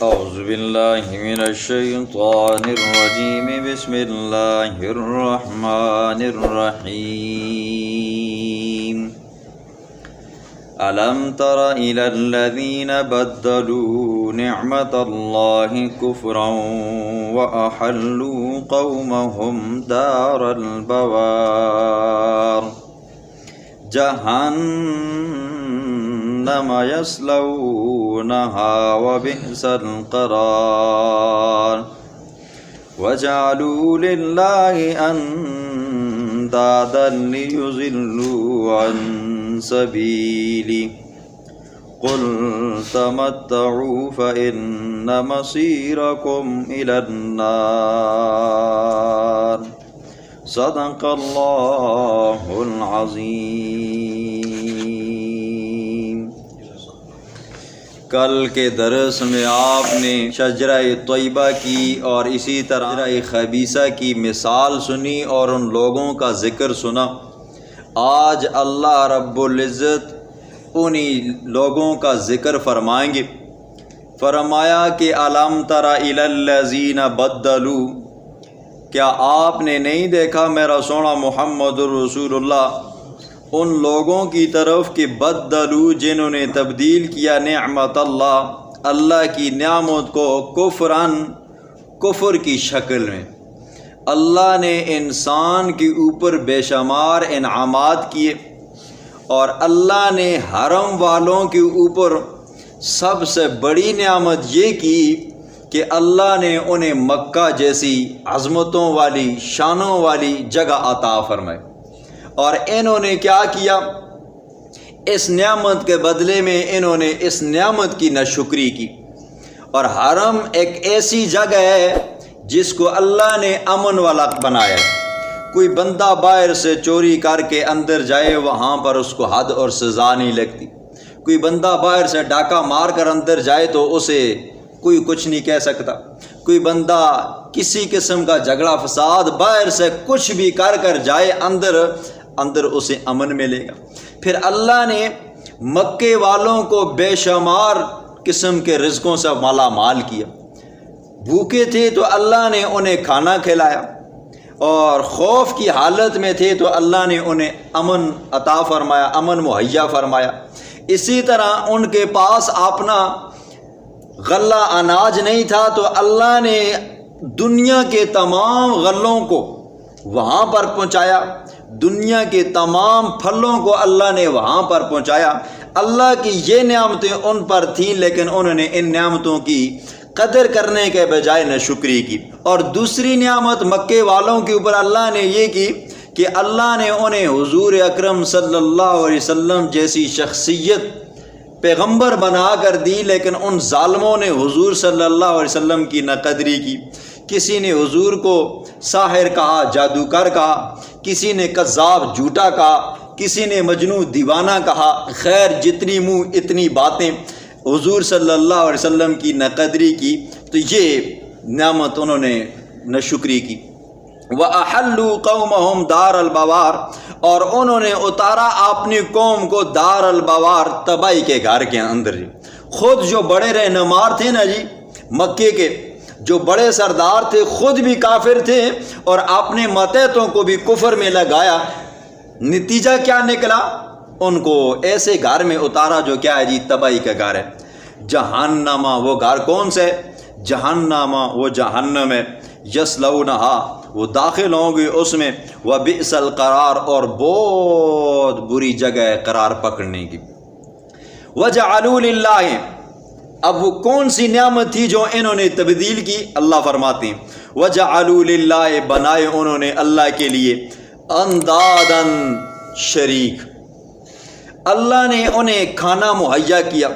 أعوذ بالله من الشيطان الرجيم بسم الله الرحمن الرحيم ألم تر إلى الذين بدلوا نعمة الله كفرا وأحلوا قومهم دار البوار جهنم يصلونها وبئس القرار وجعلوا لله أندادا ليضلوا عن سبيله قل تمتعوا فإن مصيركم إلى النار صدق اللہ العظیم۔ کل کے درس میں آپ نے شجرہ طیبہ کی اور اسی طرح شجرہ خبیثہ کی مثال سنی اور ان لوگوں کا ذکر سنا۔ آج اللہ رب العزت انہی لوگوں کا ذکر فرمائیں گے۔ فرمایا کہ الم تر الی الذین بدلوا، کیا آپ نے نہیں دیکھا میرا سونا محمد الرسول اللہ ان لوگوں کی طرف کہ بدلو جنہوں نے تبدیل کیا نعمت اللہ، اللہ کی نعمت کو کفر کی شکل میں۔ اللہ نے انسان کے اوپر بے شمار انعامات کیے اور اللہ نے حرم والوں کے اوپر سب سے بڑی نعمت یہ کی کہ اللہ نے انہیں مکہ جیسی عظمتوں والی شانوں والی جگہ عطا فرمائی، اور انہوں نے کیا کیا؟ اس نعمت کے بدلے میں انہوں نے اس نعمت کی ناشکری کی۔ اور حرم ایک ایسی جگہ ہے جس کو اللہ نے امن والا بنایا ہے۔ کوئی بندہ باہر سے چوری کر کے اندر جائے وہاں پر اس کو حد اور سزا نہیں لگتی۔ کوئی بندہ باہر سے ڈاکہ مار کر اندر جائے تو اسے کوئی کچھ نہیں کہہ سکتا۔ کوئی بندہ کسی قسم کا جھگڑا فساد باہر سے کچھ بھی کر جائے اندر اسے امن ملے گا۔ پھر اللہ نے مکے والوں کو بے شمار قسم کے رزقوں سے مالا مال کیا۔ بھوکے تھے تو اللہ نے انہیں کھانا کھلایا، اور خوف کی حالت میں تھے تو اللہ نے انہیں امن عطا فرمایا، امن مہیا فرمایا۔ اسی طرح ان کے پاس اپنا غلہ اناج نہیں تھا تو اللہ نے دنیا کے تمام غلوں کو وہاں پر پہنچایا، دنیا کے تمام پھلوں کو اللہ نے وہاں پر پہنچایا۔ اللہ کی یہ نعمتیں ان پر تھیں لیکن انہوں نے ان نعمتوں کی قدر کرنے کے بجائے ناشکری کی۔ اور دوسری نعمت مکے والوں کے اوپر اللہ نے یہ کی کہ اللہ نے انہیں حضور اکرم صلی اللہ علیہ وسلم جیسی شخصیت پیغمبر بنا کر دی، لیکن ان ظالموں نے حضور صلی اللہ علیہ وسلم کی ناقدری کی۔ کسی نے حضور کو ساحر کہا، جادوگر کہا، کسی نے کذاب جھوٹا کہا، کسی نے مجنون دیوانہ کہا، خیر جتنی منہ اتنی باتیں، حضور صلی اللہ علیہ وسلم کی ناقدری کی، تو یہ نعمت انہوں نے ناشکری کی۔ وَأَحَلُّوا قَوْمَهُمْ دَارَ الْبَوَارِ، اور انہوں نے اتارا اپنی قوم کو دار البوار، تباہی کے گھر کے اندر۔ خود جو بڑے رہنمار تھے نا جی مکے کے، جو بڑے سردار تھے، خود بھی کافر تھے اور اپنے ماتحتوں کو بھی کفر میں لگایا۔ نتیجہ کیا نکلا؟ ان کو ایسے گھر میں اتارا جو کیا ہے جی تباہی کا گھر ہے۔ جہنم، وہ گھر کون سے؟ جہنم، وہ جہنم ہے۔ یصلونہا، وہ داخل ہوں گے اس میں۔ وبئس القرار، اور بہت بری جگہ ہے قرار پکڑنے کی۔ وجعلوا للہ، اب وہ کون سی نعمت تھی جو انہوں نے تبدیل کی؟ اللہ فرماتے ہیں وجعلوا للہ، بنائے انہوں نے اللہ کے لیے اندادن، شریک۔ اللہ نے انہیں کھانا مہیا کیا،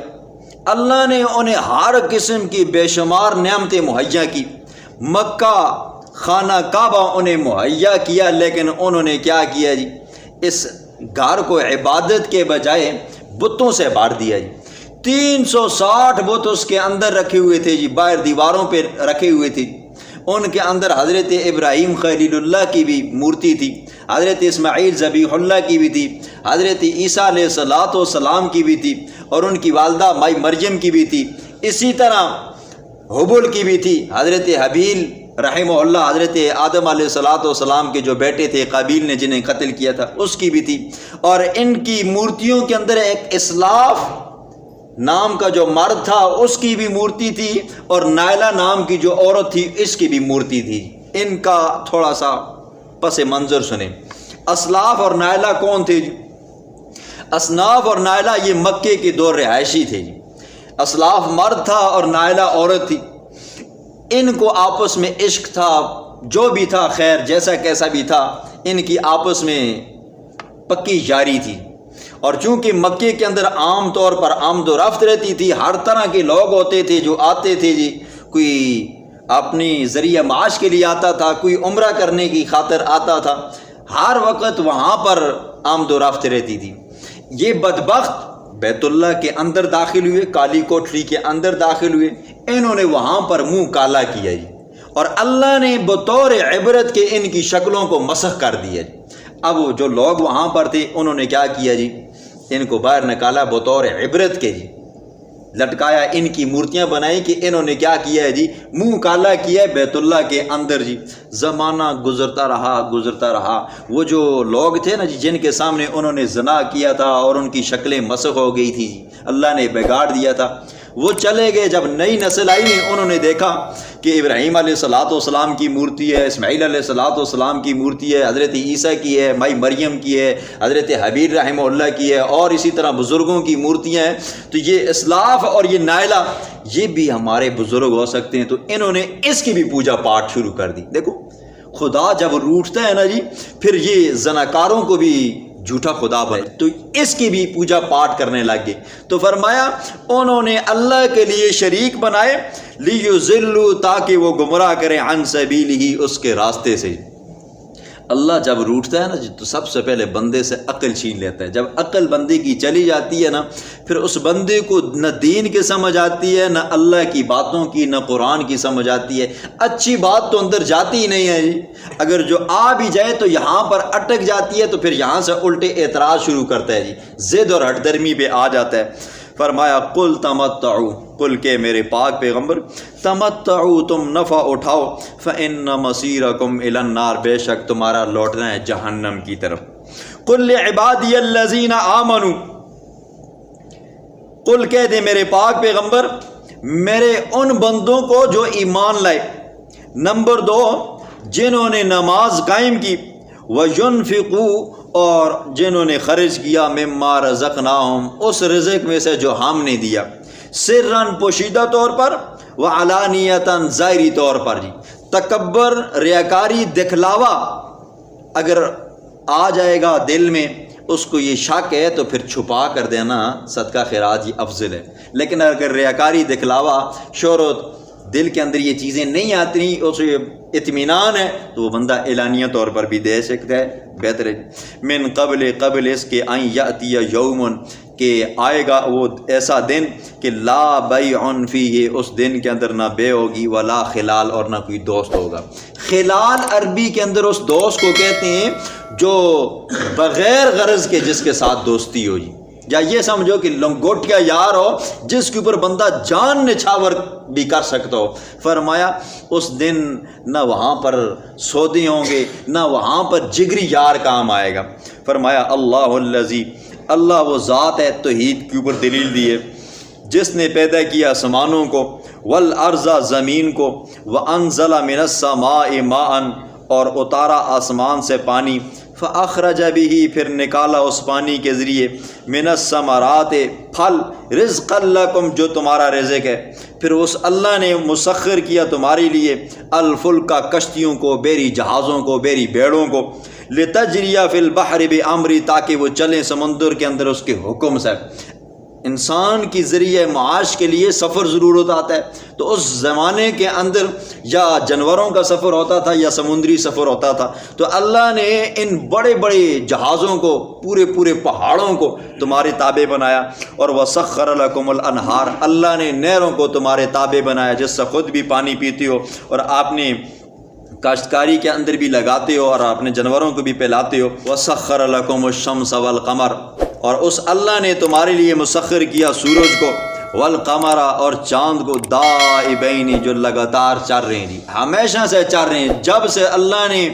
اللہ نے انہیں ہر قسم کی بے شمار نعمتیں مہیا کی، مکہ خانہ کعبہ انہیں مہیا کیا، لیکن انہوں نے کیا کیا جی؟ اس گھر کو عبادت کے بجائے بتوں سے بھر دیا جی۔ 360 بت اس کے اندر رکھے ہوئے تھے جی، باہر دیواروں پہ رکھے ہوئے تھے۔ ان کے اندر حضرت ابراہیم خلیل اللہ کی بھی مورتی تھی، حضرت اسماعیل ذبیح اللہ کی بھی تھی، حضرت عیسیٰ علیہ السلام کی بھی تھی، اور ان کی والدہ مائی مریم کی بھی تھی۔ اسی طرح حبل کی بھی تھی، حضرت حبیل رحمہ اللہ حضرت آدم علیہ السلام کے جو بیٹے تھے قابیل نے جنہیں قتل کیا تھا اس کی بھی تھی، اور ان کی مورتیوں کے اندر ایک اسلاف نام کا جو مرد تھا اس کی بھی مورتی تھی، اور نائلہ نام کی جو عورت تھی اس کی بھی مورتی تھی۔ ان کا تھوڑا سا پس منظر سنیں۔ اسلاف اور نائلہ کون تھے جی؟ اصناف اور نائلہ یہ مکے کے دو رہائشی تھے جی۔ اسلاف مرد تھا اور نائلہ عورت تھی۔ ان کو آپس میں عشق تھا، جو بھی تھا خیر جیسا کیسا بھی تھا، ان کی آپس میں پکی یاری تھی۔ اور چونکہ مکے کے اندر عام طور پر آمد و رفت رہتی تھی، ہر طرح کے لوگ ہوتے تھے جو آتے تھے جی، کوئی اپنی ذریعہ معاش کے لیے آتا تھا، کوئی عمرہ کرنے کی خاطر آتا تھا، ہر وقت وہاں پر آمد و رفت رہتی تھی۔ یہ بدبخت بیت اللہ کے اندر داخل ہوئے، کالی کوٹری کے اندر داخل ہوئے، انہوں نے وہاں پر منہ کالا کیا جی، اور اللہ نے بطور عبرت کے ان کی شکلوں کو مسخ کر دیا جی۔ اب جو لوگ وہاں پر تھے انہوں نے کیا کیا جی، ان کو باہر نکالا بطور عبرت کے جی، لٹکایا، ان کی مورتیاں بنائی کہ انہوں نے کیا کیا ہے جی، منہ کالا کیا ہے بیت اللہ کے اندر جی۔ زمانہ گزرتا رہا، وہ جو لوگ تھے نا جی جن کے سامنے انہوں نے زنا کیا تھا اور ان کی شکلیں مسخ ہو گئی تھی جی، اللہ نے بگاڑ دیا تھا، وہ چلے گئے۔ جب نئی نسل آئی انہوں نے دیکھا کہ ابراہیم علیہ السلام کی مورتی ہے، اسماعیل علیہ السلام کی مورتی ہے، حضرت عیسیٰ کی ہے، مائی مریم کی ہے، حضرت حبیل رحمہ اللہ کی ہے، اور اسی طرح بزرگوں کی مورتیاں ہیں، تو یہ اسلاف اور یہ نائلہ یہ بھی ہمارے بزرگ ہو سکتے ہیں، تو انہوں نے اس کی بھی پوجا پاٹ شروع کر دی۔ دیکھو خدا جب روٹھتا ہے نا جی، پھر یہ زناکاروں کو بھی جھوٹا خدا بنے، تو اس کی بھی پوجا پاٹ کرنے لگ گئے۔ تو فرمایا انہوں نے اللہ کے لیے شریک بنائے، لیضلوا تاکہ وہ گمراہ کریں، عن سبیلہ اس کے راستے سے۔ اللہ جب روٹھتا ہے نا جی تو سب سے پہلے بندے سے عقل چھین لیتا ہے۔ جب عقل بندے کی چلی جاتی ہے نا، پھر اس بندے کو نہ دین کی سمجھ آتی ہے، نہ اللہ کی باتوں کی، نہ قرآن کی سمجھ آتی ہے۔ اچھی بات تو اندر جاتی ہی نہیں ہے جی، اگر جو آ بھی جائے تو یہاں پر اٹک جاتی ہے، تو پھر یہاں سے الٹے اعتراض شروع کرتا ہے جی، ضد اور ہٹ درمی پہ آ جاتا ہے۔ فرمایا قل تمتعوا، قل کہ میرے پاک پیغمبر، تمتعوا تم نفع اٹھاؤ، فإن مصیرکم الی النار، بے شک تمہارا لوٹنا ہے جہنم کی طرف۔ قل لعبادی الذین آمنوا، قل کہہ دے میرے پاک پیغمبر میرے ان بندوں کو جو ایمان لائے، نمبر 2 جنہوں نے نماز قائم کی، وَيُنْفِقُوا اور جنہوں نے خرچ کیا، مما رزقناہم اس رزق میں سے جو ہم نے دیا، سرًا پوشیدہ طور پر، وعلانیتاً ظاہری طور پر جی۔ تکبر، ریاکاری، دکھلاوا اگر آ جائے گا دل میں، اس کو یہ شک ہے تو پھر چھپا کر دینا صدقہ خیرات ہی افضل ہے۔ لیکن اگر ریاکاری، دکھلاوا، شہرت دل کے اندر یہ چیزیں نہیں آتی، اسے اطمینان ہے، تو وہ بندہ اعلانیہ طور پر بھی دے سکتا ہے، بہتر ہے۔ من قبل اس کے ان یاتی یوم کہ آئے گا وہ ایسا دن کہ لا بیع فیہ اس دن کے اندر نہ بے ہوگی، ولا خلال اور نہ کوئی دوست ہوگا۔ خلال عربی کے اندر اس دوست کو کہتے ہیں جو بغیر غرض کے جس کے ساتھ دوستی ہو جی، یا یہ سمجھو کہ لنگوٹیا یار ہو جس کے اوپر بندہ جان نچھاور بھی کر سکتا ہو۔ فرمایا اس دن نہ وہاں پر سودے ہوں گے، نہ وہاں پر جگری یار کام آئے گا۔ فرمایا اللہ الذی، اللہ وہ ذات ہے، توحید کے اوپر دلیل دی ہے، جس نے پیدا کیا آسمانوں کو، والارض زمین کو، وانزل من السماء ماء اور اتارا آسمان سے پانی، فاخرج به پھر نکالا اس پانی کے ذریعے، من الثمرات پھل، رزقا لکم جو تمہارا رزق ہے، پھر اس اللہ نے مسخر کیا تمہارے لیے الفلک کشتیوں کو، بیری جہازوں کو، بیری بیڑوں کو، لتجری فی البحر بامری تاکہ وہ چلیں سمندر کے اندر اس کے حکم سے۔ انسان کی ذریعہ معاش کے لیے سفر ضرورت آتا ہے، تو اس زمانے کے اندر یا جانوروں کا سفر ہوتا تھا یا سمندری سفر ہوتا تھا، تو اللہ نے ان بڑے بڑے جہازوں کو، پورے پورے پہاڑوں کو تمہارے تابع بنایا، اور وَسَخَّرَ لَكُمُ الْأَنْهَارَ اللہ نے نہروں کو تمہارے تابع بنایا جس سے خود بھی پانی پیتے ہو، اور آپ نے کاشتکاری کے اندر بھی لگاتے ہو اور اپنے جانوروں کو بھی پلاتے ہو۔ وَسَخَّرَ لَكُمُ الشَّمْسَ وَالْقَمَرَ اور اس اللہ نے تمہارے لیے مسخر کیا سورج کو، والقمر اور چاند کو دائبین جو لگاتار چل رہے ہیں جی، ہمیشہ سے چل رہے ہیں، جب سے اللہ نے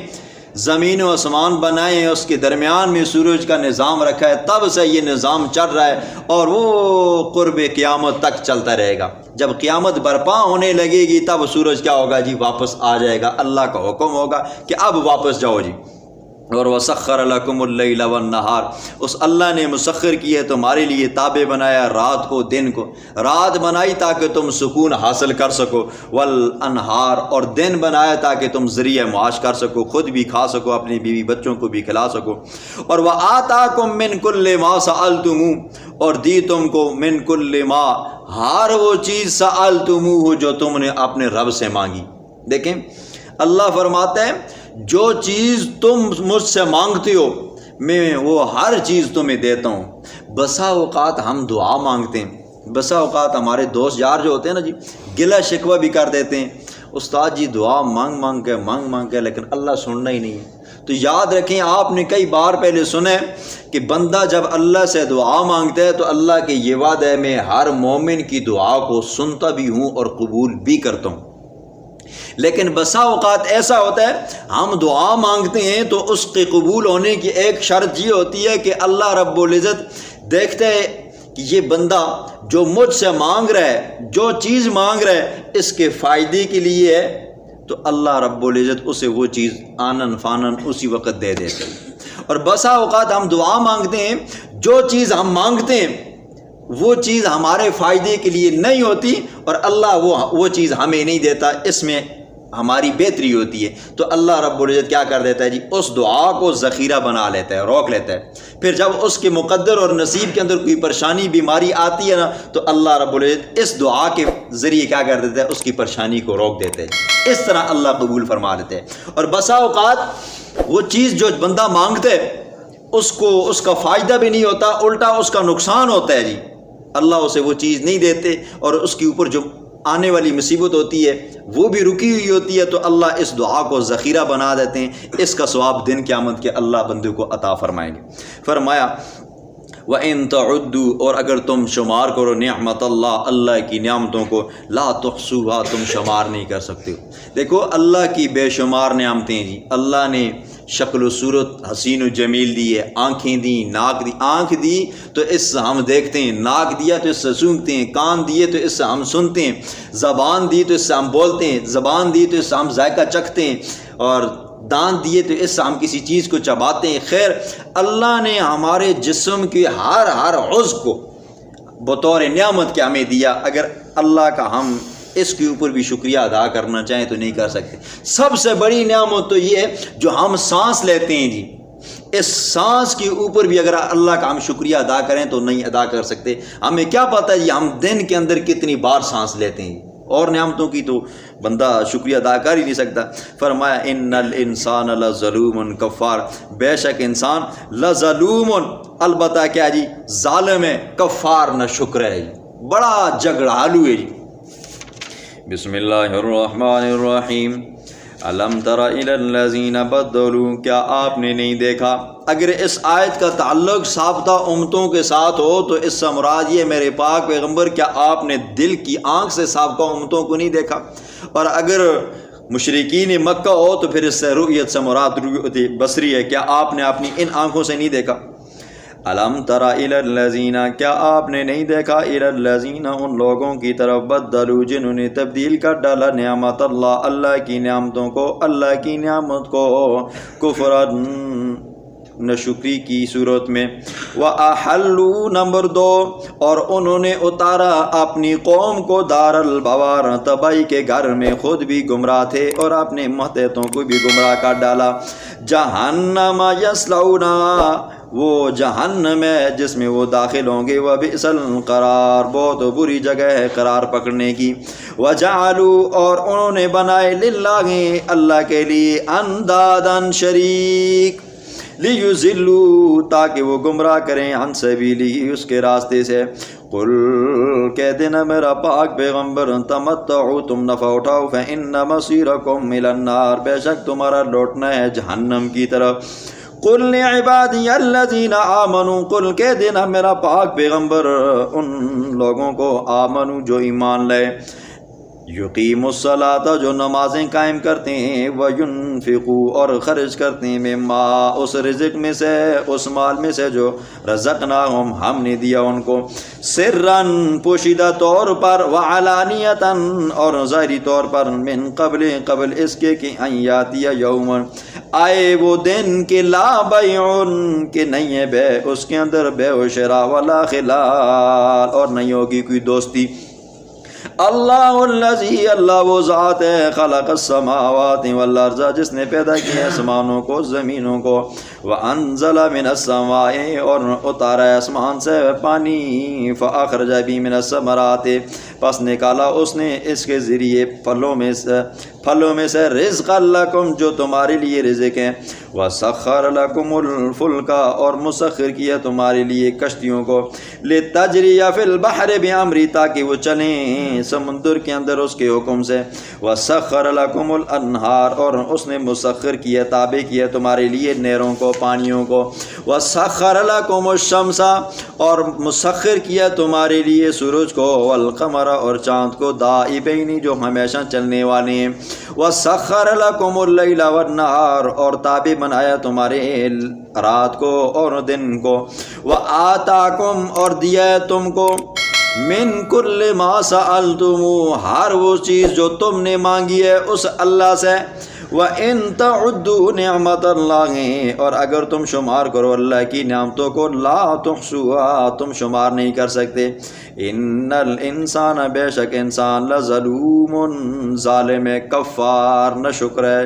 زمین و آسمان بنائے ہیں اس کے درمیان میں سورج کا نظام رکھا ہے، تب سے یہ نظام چل رہا ہے اور وہ قرب قیامت تک چلتا رہے گا۔ جب قیامت برپا ہونے لگے گی تب سورج کیا ہوگا جی، واپس آ جائے گا، اللہ کا حکم ہوگا کہ اب واپس جاؤ جی۔ اور وَسَخَّرَ لَكُمُ اللَّيْلَ وَالنَّهَارَ، اس اللہ نے مسخر کی ہے تمہارے لیے، تابع بنایا رات کو دن کو، رات بنائی تاکہ تم سکون حاصل کر سکو، والانہار اور دن بنایا تاکہ تم ذریعہ معاش کر سکو، خود بھی کھا سکو، اپنی بیوی بچوں کو بھی کھلا سکو۔ اور وَآتَاكُم مِّن كُلِّ مَا سَأَلْتُمُوهُ، اور دی تم کو من کل ما، ہر وہ چیز سألتموہ جو تم نے اپنے رب سے مانگی۔ دیکھیں اللہ فرماتا ہے جو چیز تم مجھ سے مانگتے ہو میں وہ ہر چیز تمہیں دیتا ہوں۔ بسا اوقات ہم دعا مانگتے ہیں، بسا اوقات ہمارے دوست یار جو ہوتے ہیں نا جی، گلہ شکوہ بھی کر دیتے ہیں، استاد جی دعا مانگ مانگ کے لیکن اللہ سننا ہی نہیں ہے۔ تو یاد رکھیں، آپ نے کئی بار پہلے سنا ہے کہ بندہ جب اللہ سے دعا مانگتا ہے تو اللہ کے یہ وعدہ ہے میں ہر مومن کی دعا کو سنتا بھی ہوں اور قبول بھی کرتا ہوں۔ لیکن بسا اوقات ایسا ہوتا ہے ہم دعا مانگتے ہیں تو اس کے قبول ہونے کی ایک شرط یہ ہوتی ہے کہ اللہ رب العزت دیکھتے ہے کہ یہ بندہ جو مجھ سے مانگ رہا ہے، جو چیز مانگ رہا ہے اس کے فائدے کے لیے ہے، تو اللہ رب العزت اسے وہ چیز آنن فانن اسی وقت دے دیتے ہیں۔ اور بسا اوقات ہم دعا مانگتے ہیں، جو چیز ہم مانگتے ہیں وہ چیز ہمارے فائدے کے لیے نہیں ہوتی اور اللہ وہ چیز ہمیں نہیں دیتا، اس میں ہماری بہتری ہوتی ہے، تو اللہ رب العزت کیا کر دیتا ہے جی، اس دعا کو ذخیرہ بنا لیتا ہے، روک لیتا ہے۔ پھر جب اس کے مقدر اور نصیب کے اندر کوئی پریشانی بیماری آتی ہے نا تو اللہ رب العزت اس دعا کے ذریعے کیا کر دیتا ہے، اس کی پریشانی کو روک دیتے ہیں۔ اس طرح اللہ قبول فرما لیتے ہیں۔ اور بسا اوقات وہ چیز جو بندہ مانگتا ہے اس کا فائدہ بھی نہیں ہوتا، الٹا اس کا نقصان ہوتا ہے جی، اللہ اسے وہ چیز نہیں دیتے اور اس کے اوپر جو آنے والی مصیبت ہوتی ہے وہ بھی رکی ہوئی ہوتی ہے، تو اللہ اس دعا کو ذخیرہ بنا دیتے ہیں، اس کا ثواب دن قیامت کے اللہ بندے کو عطا فرمائیں گے۔ فرمایا وَإِن تَعُدُّوا، اور اگر تم شمار کرو نعمت اللہ کی نعمتوں کو، لا تحصوها، تم شمار نہیں کر سکتے ہو۔ دیکھو اللہ کی بے شمار نعمتیں جی، اللہ نے شکل و صورت حسین و جمیل دی ہے، آنکھیں دی، ناک دی، آنکھ دی تو اس سے ہم دیکھتے ہیں، ناک دیا تو اس سے سونگھتے ہیں، کان دیے تو اس سے ہم سنتے ہیں، زبان دی تو اس سے ہم بولتے ہیں، زبان دی تو اس سے ہم ذائقہ چکھتے ہیں، اور دانت دیے تو اس سے ہم کسی چیز کو چباتے ہیں۔ خیر اللہ نے ہمارے جسم کے ہر عضو کو بطور نعمت کے ہمیں دیا، اگر اللہ کا ہم اس کے اوپر بھی شکریہ ادا کرنا چاہیں تو نہیں کر سکتے۔ سب سے بڑی نعمت تو یہ ہے جو ہم سانس لیتے ہیں جی، اس سانس کے اوپر بھی اگر اللہ کا ہم شکریہ ادا کریں تو نہیں ادا کر سکتے۔ ہمیں کیا پتہ جی ہم دن کے اندر کتنی بار سانس لیتے ہیں، اور نعمتوں کی تو بندہ شکریہ ادا کر ہی نہیں سکتا۔ فرمایا ان الانسان لظلوم کفار، بے شک انسان لظلوم، البتہ کیا جی، ظالم ہے، کفار نہ شکر ہے جی، بڑا جھگڑالو ہے جی۔ بسم اللہ الرحمن الرحیم۔ الم تر الی الذین بدلوا، کیا آپ نے نہیں دیکھا، اگر اس آیت کا تعلق سابقہ امتوں کے ساتھ ہو تو اس سے مراد یہ میرے پاک پیغمبر کیا آپ نے دل کی آنکھ سے سابقہ امتوں کو نہیں دیکھا، اور اگر مشرکین مکہ ہو تو پھر اس سے رؤیت سے مراد رؤیت بصری ہے، کیا آپ نے اپنی ان آنکھوں سے نہیں دیکھا۔ الم تر الی الذین، کیا آپ نے نہیں دیکھا، الی الذین، ان لوگوں کی طرف بدلوا جنہوں نے تبدیل کر ڈالا نعمت اللہ کی نعمتوں کو، اللہ کی نعمت کو کفرن، ناشکری کی صورت میں، وَأَحَلُّوا، نمبر 2، اور انہوں نے اتارا اپنی قوم کو دار البوار، تباہی کے گھر میں، خود بھی گمراہ تھے اور اپنے ماتحتوں کو بھی گمراہ کر ڈالا۔ جہنم یصلونہ، وہ جہنم ہے جس میں وہ داخل ہوں گے، وَبِئْسَ الْقَرَارُ، بہت بری جگہ ہے قرار پکڑنے کی۔ وَجَعَلُوا، اور انہوں نے بنائے للہ، اللہ کے لیے، انداداً شریک، لیضلوا، تاکہ وہ گمراہ کریں، عن سبیلہ، اس کے راستے سے۔ قل، کہہ دینا میرا پاک پیغمبر، تمتعوا، تم نفع اٹھاؤ، فإن مصیرکم الی النار، بے شک تمہارا لوٹنا ہے جہنم کی طرف۔ قل لعبادی الذین آمنوا، قل کہہ دینا میرا پاک پیغمبر ان لوگوں کو آمنو جو ایمان لائے، یقیم الصلاۃ جو نمازیں قائم کرتے ہیں، وینفقوا اور خرچ کرتے ہیں، مما اس رزق میں سے، اس مال میں سے جو رزقناہم ہم نے دیا ان کو، سرًا پوشیدہ طور پر، وعلانیتاً اور ظاہری طور پر، من قبل قبل اس کے کہ ان یاتی یوم آئے وہ دن کہ لا بیع کہ نہیں ہے بے اس کے اندر، بے و شراء ولا خلال اور نہیں ہوگی کوئی دوستی۔ اللہ الذی اللہ وہ ذات ہے، خلق السماوات والارض جس نے پیدا کیا آسمانوں کو زمینوں کو، وانزل من السماء اور اتارا آسمان سے پانی، فاخرج به من الثمرات پس نکالا اس نے اس کے ذریعے پھلوں میں سے رزقا لکم جو تمہارے لیے رزق ہیں، وسخر لکم الفلک اور مسخر کیا تمہارے لیے کشتیوں کو، لتجری فی البحر بامری تاکہ وہ چلیں سمندر کے اندر اس کے حکم سے، وسخر لکم الانہار اور اس نے مسخر کیا تابع کیا تمہارے لیے نہروں کو پانیوں کو، وسخر لکم الشمس اور مسخر کیا تمہارے لیے سورج کو، والقمر اور چاند کو، دائبین جو ہمیشہ چلنے والے ہیں، وسخر لکم اللیل والنہار اور تابع بنایا تمہارے رات کو اور دن کو، وآتاکم اور دیا ہے تم کو، من کل ما سألتمو ہر وہ چیز جو تم نے مانگی ہے اس اللہ سے، وَإِن تَعُدُّوا نِعْمَةَ اللَّهِ اور اگر تم شمار کرو اللہ کی نعمتوں کو، لا تحصوها تم شمار نہیں کر سکتے، ان الانسان بے شک انسان لظلوم ظالم کفار نہ شکر ہے۔